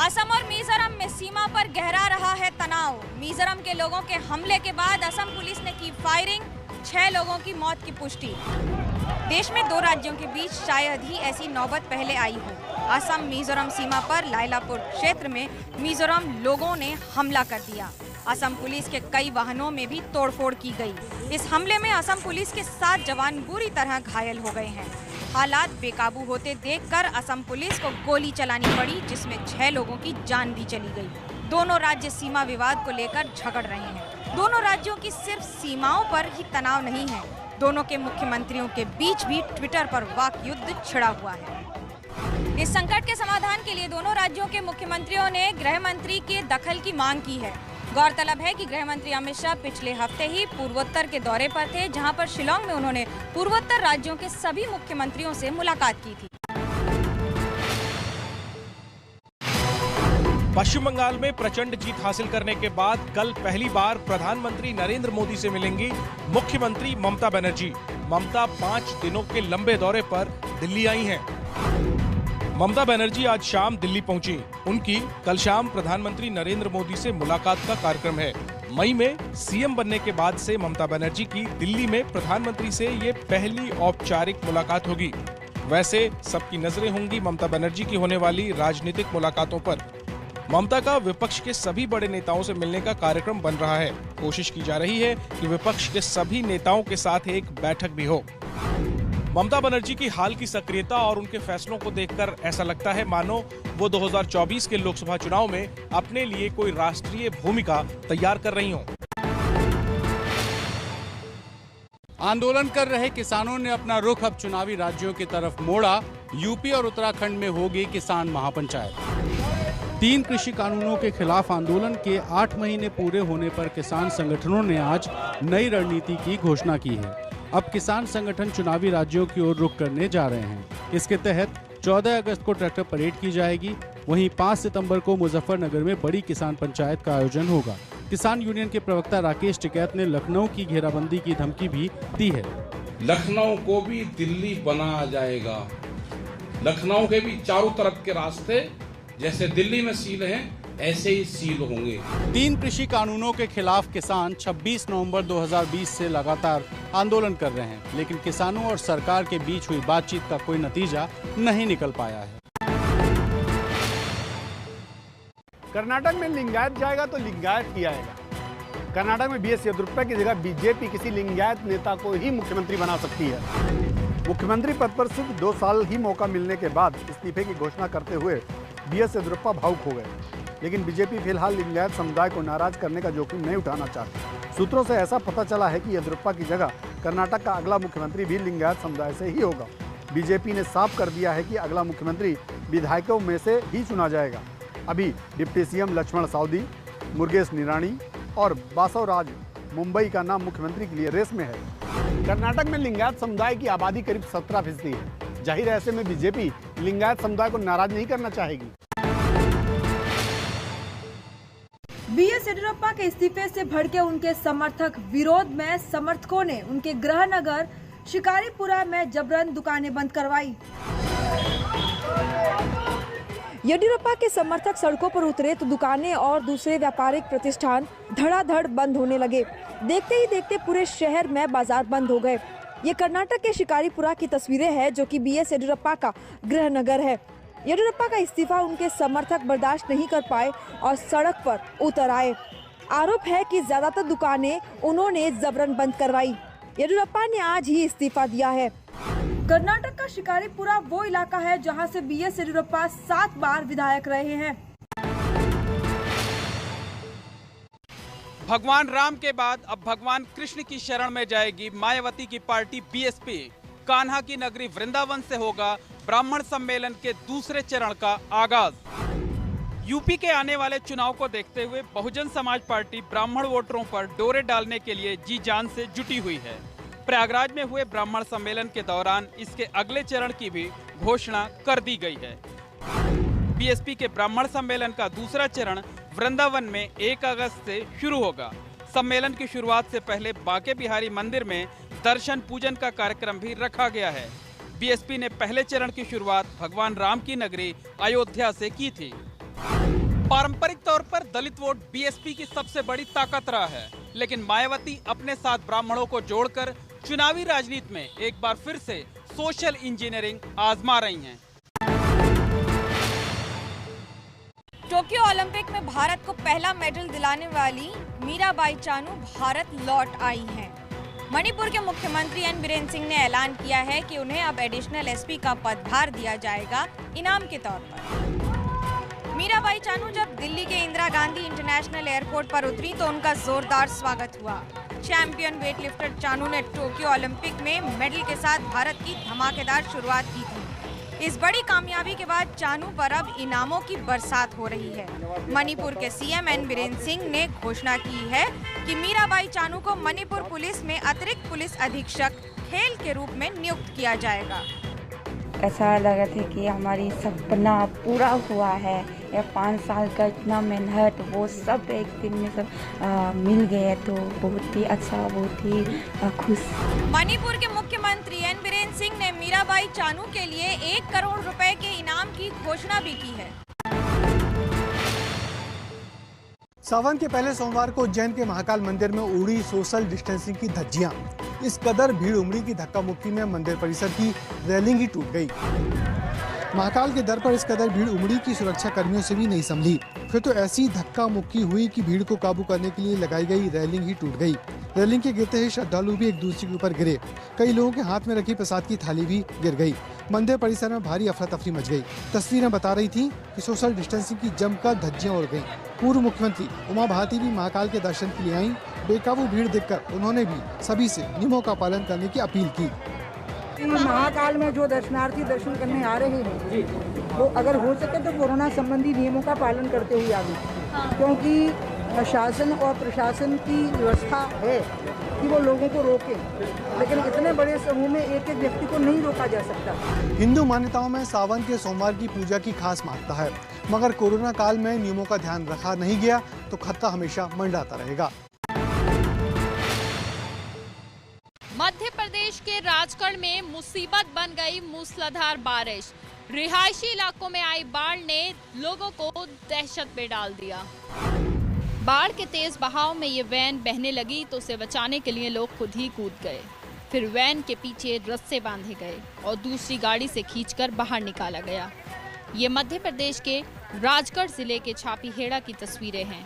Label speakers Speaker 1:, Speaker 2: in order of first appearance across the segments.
Speaker 1: असम और मिजोरम में सीमा पर गहरा रहा है तनाव। मिजोरम के लोगों के हमले के बाद असम पुलिस ने की फायरिंग, 6 लोगों की मौत की पुष्टि। देश में 2 राज्यों के बीच शायद ही ऐसी नौबत पहले आई हो। असम मिजोरम सीमा पर लायलापुर क्षेत्र में मिजोरम लोगों ने हमला कर दिया। असम पुलिस के कई वाहनों में भी तोड़फोड़ की गई। इस हमले में असम पुलिस के 7 जवान बुरी तरह घायल हो गए हैं। हालात बेकाबू होते देखकर असम पुलिस को गोली चलानी पड़ी, जिसमें 6 लोगों की जान भी चली गई। दोनों राज्य सीमा विवाद को लेकर झगड़ रहे हैं। दोनों राज्यों की सिर्फ सीमाओं पर ही तनाव नहीं है, दोनों के मुख्यमंत्रियों के बीच भी ट्विटर पर वाक युद्ध छिड़ा हुआ है। इस संकट के समाधान के लिए दोनों राज्यों के मुख्यमंत्रियों ने गृह मंत्री के दखल की मांग की है। गौरतलब है कि गृह मंत्री अमित शाह पिछले हफ्ते ही पूर्वोत्तर के दौरे पर थे, जहां पर शिलांग में उन्होंने पूर्वोत्तर राज्यों के सभी मुख्यमंत्रियों से मुलाकात की थी।
Speaker 2: पश्चिम बंगाल में प्रचंड जीत हासिल करने के बाद कल पहली बार प्रधानमंत्री नरेंद्र मोदी से मिलेंगी मुख्यमंत्री ममता बनर्जी। ममता 5 दिनों के लंबे दौरे पर दिल्ली आई हैं। ममता बनर्जी आज शाम दिल्ली पहुंची। उनकी कल शाम प्रधानमंत्री नरेंद्र मोदी से मुलाकात का कार्यक्रम है। मई में सीएम बनने के बाद से ममता बनर्जी की दिल्ली में प्रधानमंत्री से ये पहली औपचारिक मुलाकात होगी। वैसे सबकी नजरें होंगी ममता बनर्जी की होने वाली राजनीतिक मुलाकातों पर। ममता का विपक्ष के सभी बड़े नेताओं से मिलने का कार्यक्रम बन रहा है। कोशिश की जा रही है कि विपक्ष के सभी नेताओं के साथ एक बैठक भी हो। ममता बनर्जी की हाल की सक्रियता और उनके फैसलों को देखकर ऐसा लगता है मानो वो 2024 के लोकसभा चुनाव में अपने लिए कोई राष्ट्रीय भूमिका तैयार कर रही हों।
Speaker 3: आंदोलन कर रहे किसानों ने अपना रुख अब चुनावी राज्यों की तरफ मोड़ा। यूपी और उत्तराखंड में होगी किसान महापंचायत। 3 कृषि कानूनों के खिलाफ आंदोलन के 8 महीने पूरे होने पर किसान संगठनों ने आज नई रणनीति की घोषणा की है। अब किसान संगठन चुनावी राज्यों की ओर रुख करने जा रहे हैं। इसके तहत 14 अगस्त को ट्रैक्टर परेड की जाएगी। वहीं 5 सितंबर को मुजफ्फरनगर में बड़ी किसान पंचायत का आयोजन होगा। किसान यूनियन के प्रवक्ता राकेश टिकैत ने लखनऊ की घेराबंदी की धमकी भी दी है।
Speaker 4: लखनऊ को भी दिल्ली बनाया जाएगा। लखनऊ के भी चारों तरफ के रास्ते जैसे दिल्ली में सील हैं, ऐसे ही सील होंगे।
Speaker 3: 3 कृषि कानूनों के खिलाफ किसान 26 नवंबर 2020 से लगातार आंदोलन कर रहे हैं, लेकिन किसानों और सरकार के बीच हुई बातचीत का कोई नतीजा नहीं निकल पाया है।
Speaker 5: कर्नाटक में लिंगायत जाएगा तो लिंगायत ही आएगा। कर्नाटक में बीएस येदियुरप्पा की जगह बीजेपी किसी लिंगायत नेता को ही मुख्यमंत्री बना सकती है। मुख्यमंत्री पद पर सिर्फ 2 साल ही मौका मिलने के बाद इस्तीफे की घोषणा करते हुए बीएस येदियुरप्पा भावुक हो गए, लेकिन बीजेपी फिलहाल लिंगायत समुदाय को नाराज करने का जोखिम नहीं उठाना चाहती। सूत्रों से ऐसा पता चला है कि येदियुरप्पा की जगह कर्नाटक का अगला मुख्यमंत्री भी लिंगायत समुदाय से ही होगा। बीजेपी ने साफ कर दिया है कि अगला मुख्यमंत्री विधायकों में से ही चुना जाएगा। अभी डिप्टी सीएम लक्ष्मण सावदी, मुरुगेश निराणी और बासवराज मुंबई का नाम मुख्यमंत्री के लिए रेस में है। कर्नाटक में लिंगायत समुदाय की आबादी करीब 17% है। जाहिर है ऐसे में बीजेपी लिंगायत समुदाय को नाराज नहीं करना चाहेगी।
Speaker 6: बीएस येदियुरप्पा के इस्तीफे से भड़के उनके समर्थक विरोध में समर्थकों ने उनके गृह नगर शिकारीपुरा में जबरन दुकानें बंद करवाई। येदियुरप्पा के समर्थक सड़कों पर उतरे तो दुकानें और दूसरे व्यापारिक प्रतिष्ठान धड़ाधड़ बंद होने लगे। देखते ही देखते पूरे शहर में बाजार बंद हो गए। ये कर्नाटक के शिकारीपुरा की तस्वीरें हैं, जो कि बीएस येदियुरप्पा का गृह नगर है। येदियुरप्पा का इस्तीफा उनके समर्थक बर्दाश्त नहीं कर पाए और सड़क पर उतर आए। आरोप है कि ज्यादातर दुकानें उन्होंने जबरन बंद करवाई। येदियुरप्पा ने आज ही इस्तीफा दिया है। कर्नाटक का शिकारीपुरा वो इलाका है जहां से बीएस येदियुरप्पा 7 बार विधायक रहे हैं।
Speaker 7: भगवान राम के बाद अब भगवान कृष्ण की शरण में जाएगी मायावती की पार्टी बीएसपी। कान्हा की नगरी वृंदावन से होगा ब्राह्मण सम्मेलन के दूसरे चरण का आगाज। यूपी के आने वाले चुनाव को देखते हुए बहुजन समाज पार्टी ब्राह्मण वोटरों पर डोरे डालने के लिए जी जान से जुटी हुई है। प्रयागराज में हुए ब्राह्मण सम्मेलन के दौरान इसके अगले चरण की भी घोषणा कर दी गई है। बीएसपी के ब्राह्मण सम्मेलन का दूसरा चरण वृंदावन में 1 अगस्त से शुरू होगा। सम्मेलन की शुरुआत से पहले बांके बिहारी मंदिर में दर्शन पूजन का कार्यक्रम भी रखा गया है। बीएसपी ने पहले चरण की शुरुआत भगवान राम की नगरी अयोध्या से की थी। पारंपरिक तौर पर दलित वोट बीएसपी की सबसे बड़ी ताकत रहा है, लेकिन मायावती अपने साथ ब्राह्मणों को जोड़कर चुनावी राजनीति में एक बार फिर से सोशल इंजीनियरिंग आजमा रही हैं।
Speaker 1: टोक्यो ओलंपिक में भारत को पहला मेडल दिलाने वाली मीराबाई चानू भारत लौट आई हैं। मणिपुर के मुख्यमंत्री एन बीरेन सिंह ने ऐलान किया है कि उन्हें अब एडिशनल एसपी का पदभार दिया जाएगा इनाम के तौर पर। मीराबाई चानू जब दिल्ली के इंदिरा गांधी इंटरनेशनल एयरपोर्ट पर उतरी तो उनका जोरदार स्वागत हुआ। चैंपियन वेटलिफ्टर चानू ने टोक्यो ओलंपिक में मेडल के साथ भारत की धमाकेदार शुरुआत की थी। इस बड़ी कामयाबी के बाद चानू पर अब इनामों की बरसात हो रही है। मणिपुर के सीएम एन बीरेन सिंह ने घोषणा की है कि मीराबाई चानू को मणिपुर पुलिस में अतिरिक्त पुलिस अधीक्षक खेल के रूप में नियुक्त किया जाएगा।
Speaker 8: ऐसा लगा था कि हमारी सपना पूरा हुआ है। ये 5 साल का इतना मेहनत वो सब एक दिन में सब मिल गए, तो बहुत ही अच्छा, बहुत ही खुश।
Speaker 1: मणिपुर के मुख्यमंत्री एन बीरेन सिंह ने मीराबाई चानू के लिए 1 करोड़ रुपए के इनाम की घोषणा भी की है।
Speaker 5: सावन के पहले सोमवार को उज्जैन के महाकाल मंदिर में उड़ी सोशल डिस्टेंसिंग की धज्जियां। इस कदर भीड़ उमड़ी की धक्का मुक्की में मंदिर परिसर की रेलिंग ही टूट गई। महाकाल के दर पर इस कदर भीड़ उमड़ी की सुरक्षा कर्मियों से भी नहीं संभली। फिर तो ऐसी धक्का मुक्की हुई कि भीड़ को काबू करने के लिए लगाई गई रेलिंग ही टूट गई। रेलिंग के गिरते ही श्रद्धालु भी एक दूसरे के ऊपर गिरे। कई लोगों के हाथ में रखी प्रसाद की थाली भी गिर गई। मंदिर परिसर में भारी अफरा तफरी मच गई। तस्वीरें बता रही थी कि सोशल डिस्टेंसिंग की जमकर धज्जियां उड़ गईं। पूर्व मुख्यमंत्री उमा भारती भी महाकाल के दर्शन के लिए आईं। बेकाबू भीड़ देखकर उन्होंने भी सभी से नियमों का पालन करने की अपील की।
Speaker 9: महाकाल में जो दर्शनार्थी दर्शन करने आ रहे हैं वो अगर हो सके तो कोरोना संबंधी नियमों का पालन करते हुए आगे, क्योंकि शासन और प्रशासन की व्यवस्था है कि वो लोगों को रोके, लेकिन इतने बड़े समूह में एक एक व्यक्ति को नहीं रोका जा सकता।
Speaker 5: हिंदू मान्यताओं में सावन के सोमवार की पूजा की खास महत्ता है, मगर कोरोना काल में नियमों का ध्यान रखा नहीं गया तो खतरा हमेशा मंडराता रहेगा।
Speaker 10: मध्य प्रदेश के राजगढ़ में मुसीबत बन गई मूसलाधार बारिश। रिहायशी इलाकों में आई बाढ़ ने लोगों को दहशत में डाल दिया। बाढ़ के तेज बहाव में ये वैन बहने लगी तो उसे बचाने के लिए लोग खुद ही कूद गए। फिर वैन के पीछे रस्से बांधे गए और दूसरी गाड़ी से खींचकर बाहर निकाला गया। ये मध्य प्रदेश के राजगढ़ जिले के छापीहेड़ा की तस्वीरें हैं।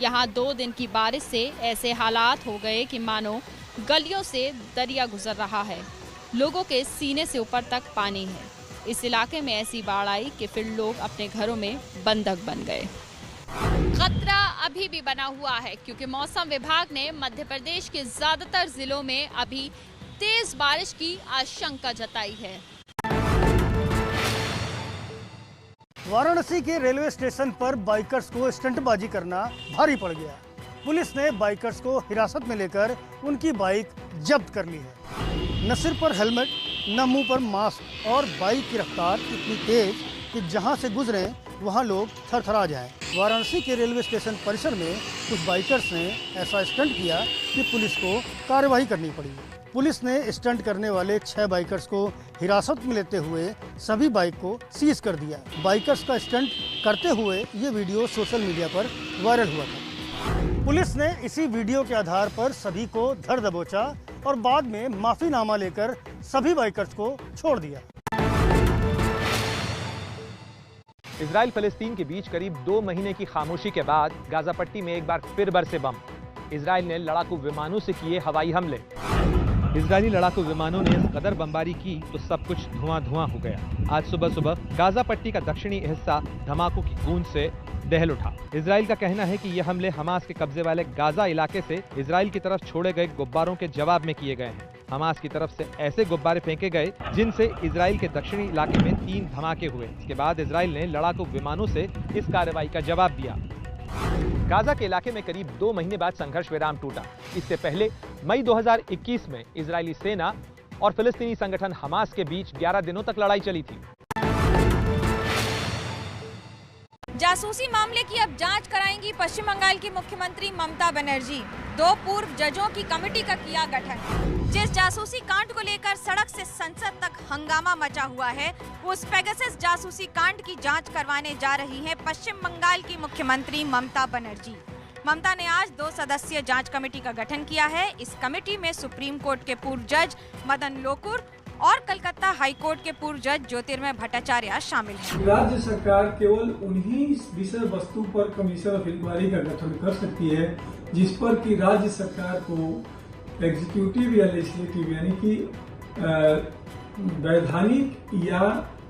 Speaker 10: यहाँ 2 दिन की बारिश से ऐसे हालात हो गए कि मानो गलियों से दरिया गुजर रहा है। लोगों के सीने से ऊपर तक पानी है। इस इलाके में ऐसी बाढ़ आई कि फिर लोग अपने घरों में बंधक बन गए। खतरा अभी भी बना हुआ है क्योंकि मौसम विभाग ने मध्य प्रदेश के ज्यादातर जिलों में अभी तेज बारिश की आशंका जताई है।
Speaker 11: वाराणसी के रेलवे स्टेशन पर बाइकर्स को स्टंटबाजी करना भारी पड़ गया। पुलिस ने बाइकर्स को हिरासत में लेकर उनकी बाइक जब्त कर ली है। न सिर पर हेलमेट, न मुंह पर मास्क और बाइक की रफ्तार इतनी तेज कि जहां से गुजरे वहां लोग थरथरा जाएं। वाराणसी के रेलवे स्टेशन परिसर में कुछ बाइकर्स ने ऐसा स्टंट किया कि पुलिस को कार्रवाई करनी पड़ी। पुलिस ने स्टंट करने वाले 6 बाइकर्स को हिरासत में लेते हुए सभी बाइक को सीज कर दिया। बाइकर्स का स्टंट करते हुए ये वीडियो सोशल मीडिया पर वायरल हुआ था। पुलिस ने इसी वीडियो के आधार पर सभी को धर दबोचा और बाद में माफीनामा लेकर सभी बाइकर्स को छोड़ दिया।
Speaker 12: इजराइल फलस्तीन के बीच करीब 2 महीने की खामोशी के बाद गाजा पट्टी में एक बार फिर बरसे बम। इजराइल ने लड़ाकू विमानों से किए हवाई हमले। इजरायली लड़ाकू विमानों ने इस कदर बमबारी की तो सब कुछ धुआं हो गया। आज सुबह गाजा पट्टी का दक्षिणी हिस्सा धमाकों की गूंज से दहल उठा। इजराइल का कहना है कि ये हमले हमास के कब्जे वाले गाजा इलाके से इजराइल की तरफ छोड़े गए गुब्बारों के जवाब में किए गए हैं। हमास की तरफ से ऐसे गुब्बारे फेंके गए जिनसे इजराइल के दक्षिणी इलाके में 3 धमाके हुए। इसके बाद इजराइल ने लड़ाकू विमानों से इस कार्रवाई का जवाब दिया। गाजा के इलाके में करीब 2 महीने बाद संघर्ष विराम टूटा। इससे पहले मई 2021 में इजरायली सेना और फिलिस्तीनी संगठन हमास के बीच 11 दिनों तक लड़ाई चली थी।
Speaker 1: जासूसी मामले की अब जांच कराएंगी पश्चिम बंगाल की मुख्यमंत्री ममता बनर्जी। 2 पूर्व जजों की कमेटी का किया गठन। जिस जासूसी कांड को लेकर सड़क से संसद तक हंगामा मचा हुआ है, उस पेगासस जासूसी कांड की जांच करवाने जा रही हैं पश्चिम बंगाल की मुख्यमंत्री ममता बनर्जी। ममता ने आज 2 सदस्यीय जांच कमेटी का गठन किया है। इस कमेटी में सुप्रीम कोर्ट के पूर्व जज मदन लोकुर और कलकत्ता हाई कोर्ट के पूर्व जज ज्योतिर्मय भट्टाचार्य शामिल हैं।
Speaker 13: राज्य सरकार केवल उन्हीं विषय वस्तु पर कमीशन ऑफ इंक्वायरी का गठन कर सकती है जिस पर कि राज्य सरकार को एग्जीक्यूटिव या लेजिस्लेटिव यानी कि वैधानिक या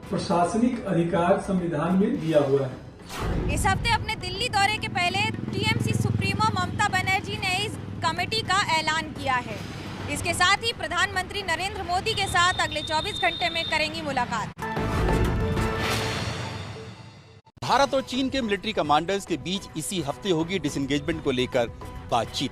Speaker 13: प्रशासनिक अधिकार संविधान में दिया हुआ है।
Speaker 1: इस हफ्ते अपने दिल्ली दौरे के पहले टीएमसी सुप्रीमो ममता बनर्जी ने इस कमेटी का ऐलान किया है। इसके साथ ही प्रधानमंत्री नरेंद्र मोदी के साथ अगले 24 घंटे में करेंगी मुलाकात।
Speaker 3: भारत और चीन के मिलिट्री कमांडर्स के बीच इसी हफ्ते होगी डिसएंगेजमेंट को लेकर बातचीत।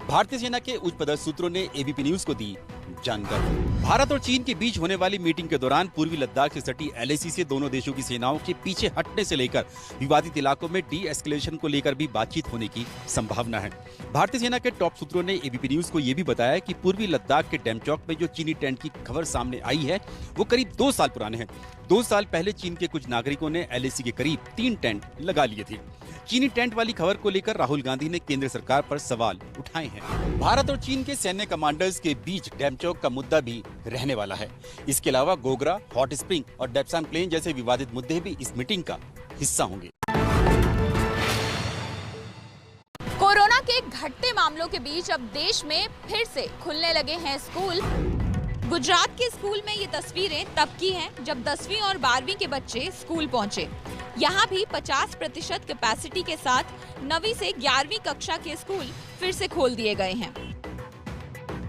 Speaker 3: भारतीय सेना के उच्च पदस्थ सूत्रों ने एबीपी न्यूज को दी जानकारी। भारत और चीन के बीच होने वाली मीटिंग के दौरान पूर्वी लद्दाख से सटी एलएसी से दोनों देशों की सेनाओं के पीछे हटने से लेकर विवादित इलाकों में डी एस्केलेशन को लेकर भी बातचीत होने की संभावना है। भारतीय सेना के टॉप सूत्रों ने एबीपी न्यूज को ये भी बताया कि पूर्वी लद्दाख के डेमचौक में जो चीनी टेंट की खबर सामने आई है वो करीब 2 साल पुराने हैं। 2 साल पहले चीन के कुछ नागरिकों ने एलएसी के करीब 3 टेंट लगा लिए थे। चीनी टेंट वाली खबर को लेकर राहुल गांधी ने केंद्र सरकार पर सवाल उठाए हैं। भारत और चीन के सैन्य कमांडर्स के बीच डेमचौक का मुद्दा भी रहने वाला है। इसके अलावा गोगरा, हॉट स्प्रिंग और डेप्सांग प्लेन जैसे विवादित मुद्दे भी इस मीटिंग का हिस्सा होंगे।
Speaker 10: कोरोना के घटते मामलों के बीच अब देश में फिर से खुलने लगे हैं स्कूल। गुजरात के स्कूल में ये तस्वीरें तब की हैं जब 10वीं और 12वीं के बच्चे स्कूल पहुंचे। यहाँ भी 50% कैपेसिटी के साथ 9वीं से 11वीं कक्षा के स्कूल फिर से खोल दिए गए हैं।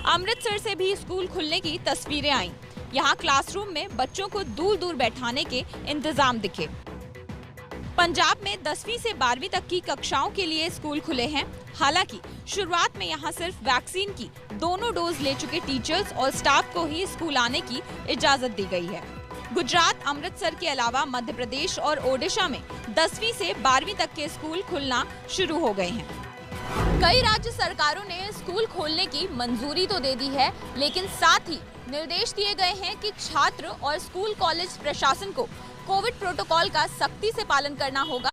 Speaker 10: अमृतसर से भी स्कूल खुलने की तस्वीरें आईं। यहाँ क्लासरूम में बच्चों को दूर दूर बैठाने के इंतजाम दिखे। पंजाब में 10वीं से 12वीं तक की कक्षाओं के लिए स्कूल खुले हैं। हालांकि शुरुआत में यहाँ सिर्फ वैक्सीन की दोनों डोज ले चुके टीचर्स और स्टाफ को ही स्कूल आने की इजाजत दी गई है। गुजरात, अमृतसर के अलावा मध्य प्रदेश और ओडिशा में 10वीं से 12वीं तक के स्कूल खुलना शुरू हो गए हैं। कई राज्य सरकारों ने स्कूल खोलने की मंजूरी तो दे दी है, लेकिन साथ ही निर्देश दिए गए हैं कि छात्र और स्कूल कॉलेज प्रशासन को कोविड प्रोटोकॉल का सख्ती से पालन करना होगा।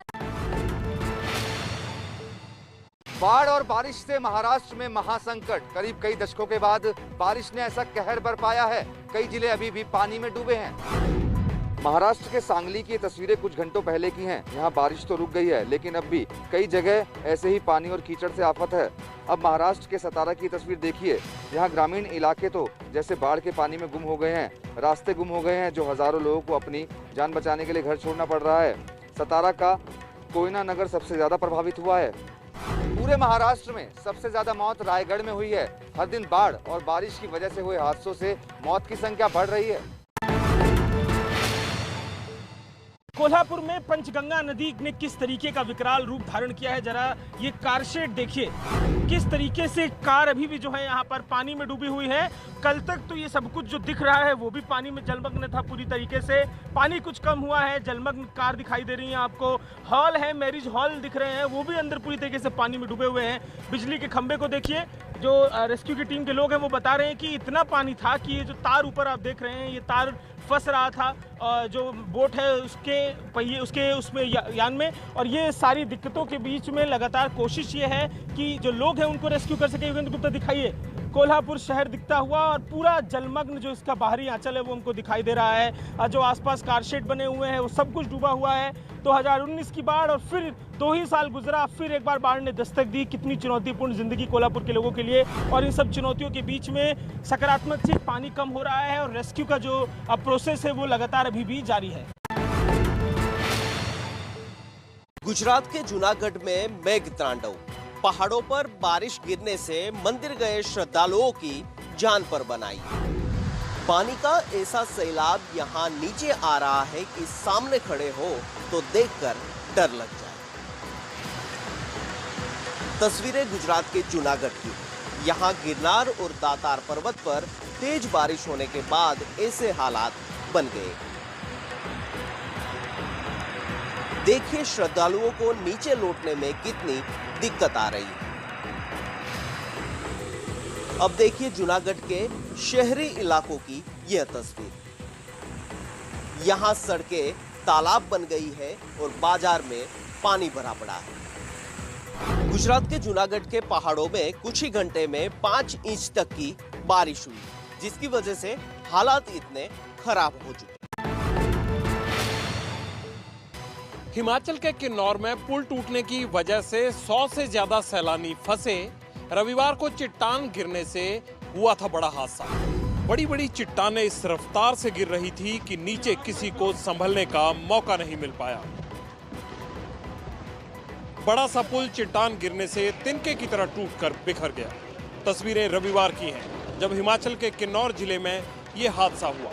Speaker 14: बाढ़ और बारिश से महाराष्ट्र में महासंकट। करीब कई दशकों के बाद बारिश ने ऐसा कहर बरपाया है, कई जिले अभी भी पानी में डूबे हैं। महाराष्ट्र के सांगली की तस्वीरें कुछ घंटों पहले की हैं। यहाँ बारिश तो रुक गई है, लेकिन अब भी कई जगह ऐसे ही पानी और कीचड़ से आफत है। अब महाराष्ट्र के सतारा की तस्वीर देखिए। यहाँ ग्रामीण इलाके तो जैसे बाढ़ के पानी में गुम हो गए हैं, रास्ते गुम हो गए हैं, जो हजारों लोगों को अपनी जान बचाने के लिए घर छोड़ना पड़ रहा है। सतारा का कोयना नगर सबसे ज्यादा प्रभावित हुआ है। पूरे महाराष्ट्र में सबसे ज्यादा मौत रायगढ़ में हुई है। हर दिन बाढ़ और बारिश की वजह से हुए हादसों से मौत की संख्या बढ़ रही है।
Speaker 2: कोल्हापुर में पंचगंगा नदी ने किस तरीके का विकराल रूप धारण किया है, जरा ये कार शेड देखिए। किस तरीके से कार अभी भी जो है यहाँ पर पानी में डूबी हुई है। कल तक तो ये सब कुछ जो दिख रहा है वो भी पानी में जलमग्न था पूरी तरीके से। पानी कुछ कम हुआ है, जलमग्न कार दिखाई दे रही है आपको। हॉल है, मैरिज हॉल दिख रहे हैं, वो भी अंदर पूरी तरीके से पानी में डूबे हुए हैं। बिजली के खंभे को देखिए, जो रेस्क्यू की टीम के लोग हैं वो बता रहे हैं कि इतना पानी था कि ये जो तार ऊपर आप देख रहे हैं, ये तार फंस रहा था जो बोट है उसके पहिए उसमें यान में। और ये सारी दिक्कतों के बीच में लगातार कोशिश ये है कि जो लोग हैं उनको रेस्क्यू कर सके। योगेंद्र गुप्ता दिखाइए, कोल्हापुर शहर दिखता हुआ और पूरा जलमग्न जो इसका बाहरी आंचल है वो हमको दिखाई दे रहा है। जो आसपास कारशेड बने हुए हैं वो सब कुछ डूबा हुआ है। 2019 की बाढ़ और फिर 2 ही साल गुजरा, फिर एक बार बाढ़ ने दस्तक दी। कितनी चुनौतीपूर्ण जिंदगी कोल्हापुर के लोगों के लिए। और इन सब चुनौतियों के बीच में सकारात्मक चीज, पानी कम हो रहा है और रेस्क्यू का जो प्रोसेस है वो लगातार अभी भी जारी है।
Speaker 15: गुजरात के जूनागढ़ में मेघ तांडव। पहाड़ों पर बारिश गिरने से मंदिर गए श्रद्धालुओं की जान पर बनाई। पानी का ऐसा सैलाब यहाँ नीचे आ रहा है कि सामने खड़े हो तो देखकर डर लग जाए। तस्वीरें गुजरात के जूनागढ़ की। यहाँ गिरनार और दातार पर्वत पर तेज बारिश होने के बाद ऐसे हालात बन गए। देखिए श्रद्धालुओं को नीचे लौटने में कितनी दिक्कत आ रही है। अब देखिए जूनागढ़ के शहरी इलाकों की यह तस्वीर। यहाँ सड़कें तालाब बन गई है और बाजार में पानी भरा पड़ा है। गुजरात के जूनागढ़ के पहाड़ों में कुछ ही घंटे में 5 इंच तक की बारिश हुई, जिसकी वजह से हालात इतने खराब हो चुके।
Speaker 16: हिमाचल के किन्नौर में पुल टूटने की वजह से 100 से ज्यादा सैलानी फंसे। रविवार को चट्टान गिरने से हुआ था बड़ा हादसा। बड़ी बड़ी चट्टानें इस रफ्तार से गिर रही थी कि नीचे किसी को संभलने का मौका नहीं मिल पाया। बड़ा सा पुल चट्टान गिरने से तिनके की तरह टूटकर बिखर गया। तस्वीरें रविवार की हैं, जब हिमाचल के किन्नौर जिले में यह हादसा हुआ।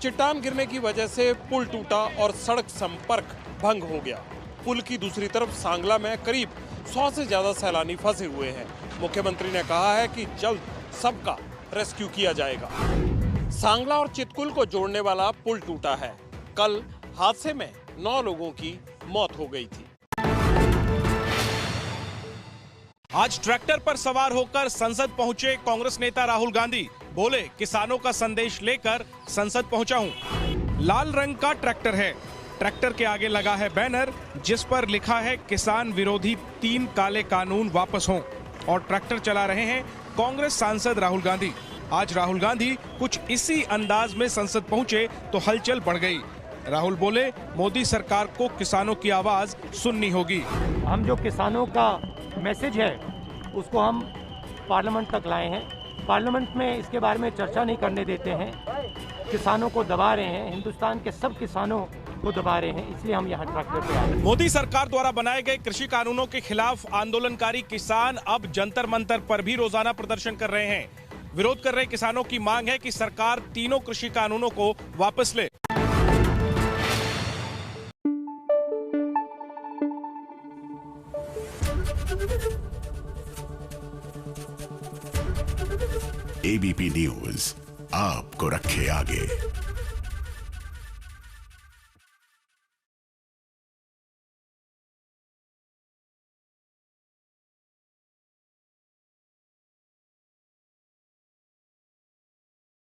Speaker 16: चट्टान गिरने की वजह से पुल टूटा और सड़क संपर्क भंग हो गया। पुल की दूसरी तरफ सांगला में करीब 100 से ज्यादा सैलानी फंसे हुए हैं। मुख्यमंत्री ने कहा है कि जल्द सबका रेस्क्यू किया जाएगा। सांगला और चितकुल को जोड़ने वाला पुल टूटा है। कल हादसे में 9 लोगों की मौत हो गई थी।
Speaker 2: आज ट्रैक्टर पर सवार होकर संसद पहुंचे कांग्रेस नेता राहुल गांधी। बोले, किसानों का संदेश लेकर संसद पहुंचा हूं। लाल रंग का ट्रैक्टर है। ट्रैक्टर के आगे लगा है बैनर जिस पर लिखा है किसान विरोधी 3 काले कानून वापस हों। और ट्रैक्टर चला रहे हैं कांग्रेस सांसद राहुल गांधी। आज राहुल गांधी कुछ इसी अंदाज में संसद पहुंचे तो हलचल बढ़ गई। राहुल बोले, मोदी सरकार को किसानों की आवाज सुननी होगी।
Speaker 17: हम जो किसानों का मैसेज है उसको हम पार्लियामेंट तक लाए हैं। पार्लियामेंट में इसके बारे में चर्चा नहीं करने देते हैं। किसानों को दबा रहे हैं, हिंदुस्तान के सब किसानों को दबा रहे हैं, इसलिए हम यहाँ ट्रैक्टर पे आए।
Speaker 2: मोदी सरकार द्वारा बनाए गए कृषि कानूनों के खिलाफ आंदोलनकारी किसान अब जंतर मंतर पर भी रोजाना प्रदर्शन कर रहे हैं। विरोध कर रहे किसानों की मांग है कि सरकार तीनों कृषि कानूनों को वापस ले।
Speaker 18: एबीपी न्यूज आपको रखे आगे।